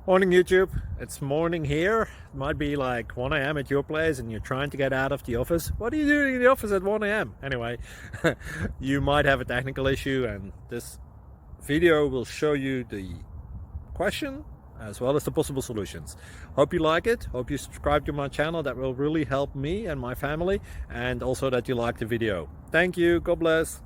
Morning YouTube, it's morning here. It might be like 1 a.m. at your place and you're trying to get out of the office. What are you doing in the office at 1 a.m? Anyway, you might have a technical issue and this video will show you the question as well as the possible solutions. Hope you like it, hope you subscribe to my channel. That will really help me and my family, and also that you like the video. Thank you, God bless.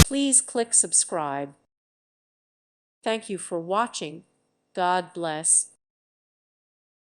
Please click subscribe. Thank you for watching. God bless.